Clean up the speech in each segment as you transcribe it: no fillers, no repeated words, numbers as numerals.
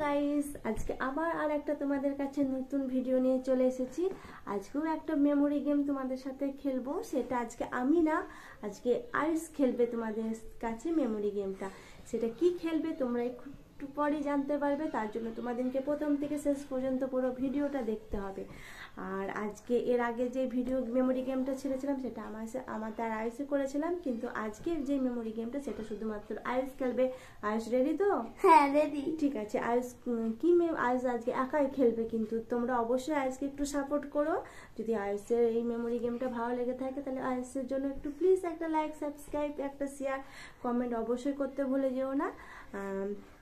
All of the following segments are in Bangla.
গাইস, আজকে আবার আর একটা তোমাদের কাছে নতুন ভিডিও নিয়ে চলে এসেছি। আজকেও একটা মেমোরি গেম তোমাদের সাথে খেলবো। সেটা আজকে আমি না, আজকে আইস খেলবে তোমাদের কাছে মেমোরি গেমটা। সেটা কি খেলবে তোমরা একটু পরে জানতে পারবে। তার জন্য তোমাদেরকে প্রথম থেকে শেষ পর্যন্ত পুরো ভিডিওটা দেখতে হবে। আর আজকে এর আগে যে ভিডিও মেমোরি গেমটা ছেড়েছিলাম সেটা আমার তার আইসে করেছিলাম, কিন্তু আজকে যে মেমোরি গেমটা সেটা শুধুমাত্র আইস খেলবে। আইস রেডি তো? হ্যাঁ রেডি। ঠিক আছে, আইস আইস আজকে একাই খেলবে, কিন্তু তোমরা অবশ্যই আইসকে একটু সাপোর্ট করো। যদি আইসের এই মেমোরি গেমটা ভালো লেগে থাকে তাহলে আইসের জন্য একটু প্লিজ একটা লাইক, সাবস্ক্রাইব, একটা শেয়ার, কমেন্ট অবশ্যই করতে ভুলে যেও না।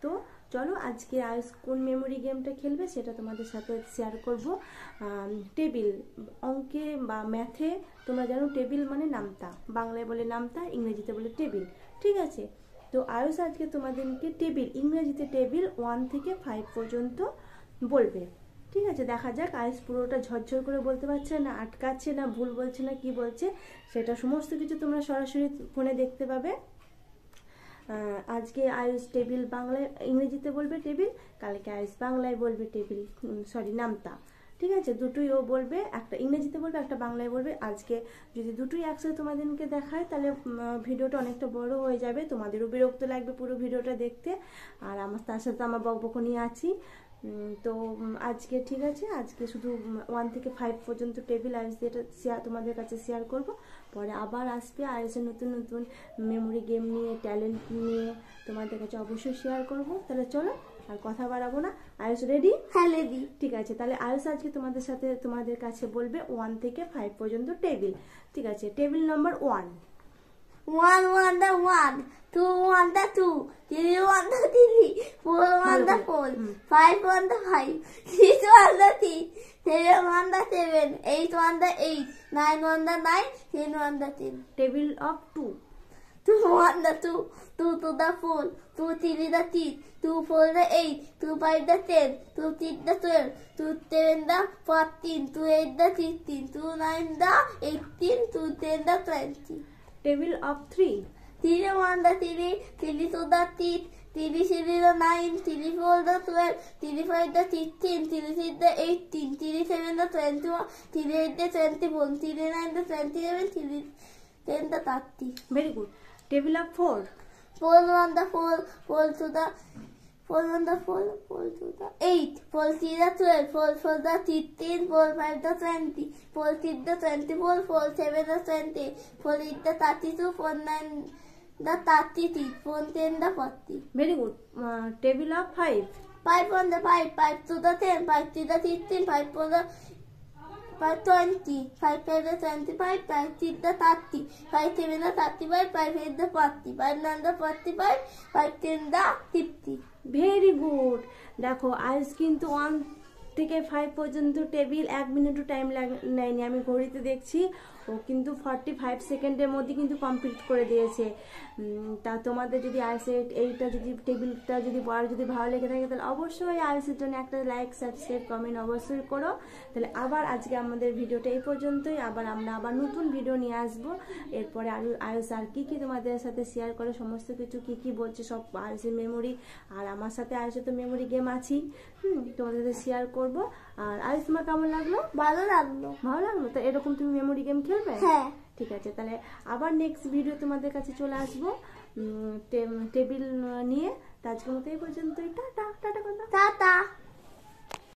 তো চলো আজকে আইস কোন মেমোরি গেমটা খেলবে সেটা তোমাদের সাথে শেয়ার করব। টেবিল, অঙ্কে বা ম্যাথে তোমরা জানো টেবিল মানে নামতা, বাংলায় বলে নামতা, ইংরেজিতে বলে টেবিল। ঠিক আছে, তো আয়ুষ আজকে তোমাদেরকে টেবিল, ইংরেজিতে টেবিল 1 থেকে 5 পর্যন্ত বলবে। ঠিক আছে, দেখা যাক আয়ুষ পুরোটা ঝরঝর করে বলতে পারছে না, আটকাচ্ছে না, ভুল বলছে না, কি বলছে সেটা সমস্ত কিছু তোমরা সরাসরি ফোনে দেখতে পাবে। আজকে আয়ুষ টেবিল বাংলায়, ইংরেজিতে বলবে টেবিল, কালকে আয়ুষ বাংলায় বলবে টেবিল, নামতা। ঠিক আছে, দুটোই ও বলবে, একটা ইংরেজিতে বলবে, একটা বাংলায় বলবে। আজকে যদি দুটোই একসাথে তোমাদেরকে দেখায় তাহলে ভিডিওটা অনেকটা বড় হয়ে যাবে, তোমাদেরও বিরক্ত লাগবে পুরো ভিডিওটা দেখতে। আর আমার তার সাথে আমার বকবকনি আছি। তো আজকে ঠিক আছে, আজকে শুধু 1 থেকে 5 পর্যন্ত টেবিল আইস যেটা তোমাদের কাছে শেয়ার করব। পরে আবার আসবে আইসের নতুন নতুন মেমোরি গেম নিয়ে, ট্যালেন্ট নিয়ে তোমাদের কাছে অবশ্যই শেয়ার করব। তাহলে চলো আর কথা বাড়াবো না। আয়ুষ রেডি? হ্যাঁ রেডি। ঠিক আছে, তাহলে আয়ুষ আজকে তোমাদের কাছে বলবে 1 থেকে 5 পর্যন্ত টেবিল। ঠিক আছে, table number 1। 1 1 the 1, 2 1 the 2, 3 1 the 3, 4 1 the 4, 5 1 the 5, 6 1 the 6, 7 1 the 7, 8 1 the 8, 9 1 the 9, 10 1 the 10. Table of 2। 2 1 the 2, 2 2 the 4, 2 3 the 3, 2 4 the 8, 2 5 the 10, 2 6 the 12, 2 7 the 14, 2 8 the 16, 2 9 the 18, 2 10 the 20. Table of 3। 3 1 the 3, 3 2 the 3, 3 3 the 9, 3 4 the 12, 3 5 the 16, 3 6 the 18, 3 7 the 21, 3 8 the 21, 3 9 the 27, 3 10 the 30. Very good. Table of 4। 4 1 the 4, 4 2 the 4 1 the 4, 4 2 the 8, 4 3 the 12, 4 4 the 13, 4 5 the 20, 4 6 the 24, 4 7 the 20, 4 8 the 32, 4 9 the 33, 4 10 the 40. Very good. Table of 5। 5 1 the 5, 5 2 the 10, 5 3 the 15, 5 4 the 5 20, 5 5 the 25, 5 6 the 30, 5 7 the 35, 5 8 the 40, 5 9 the 45, 5 10 the 50. Very good. দেখো আইস কিন্তু 1 থেকে 5 পর্যন্ত টেবিল 1 মিনিটও টাইম নেয়নি, আমি ঘড়িতে দেখছি। ও কিন্তু 45 সেকেন্ডের মধ্যে কিন্তু কমপ্লিট করে দিয়েছে। তা তোমাদের যদি আইসের এইটা যদি টেবিলটা যদি ভালো লেগে থাকে তাহলে অবশ্যই আইসের জন্য একটা লাইক, সাবস্ক্রাইব, কমেন্ট অবশ্যই করো। তাহলে আবার আজকে আমাদের ভিডিওটা এই পর্যন্তই। আমরা আবার নতুন ভিডিও নিয়ে আসবো। এরপরে আয়ুষ আর কি তোমাদের সাথে শেয়ার করে সমস্ত কিছু কি বলছে সব আয়ুষের মেমোরি, আর আমার সাথে আয়ুষের তো মেমোরি গেম আছেই। তোমাদের সাথে শেয়ার করবো। আর আয়ুষ তোমার কেমন লাগলো? ভালো লাগলো। ভালো লাগলো? তো এরকম তুমি মেমোরি গেম খেলবে? হ্যাঁ। ঠিক আছে, তাহলে আবার নেক্সট ভিডিও তোমাদের কাছে চলে আসবো টেবিল নিয়ে। তো আজকের মতো এই পর্যন্তই। Tata tata.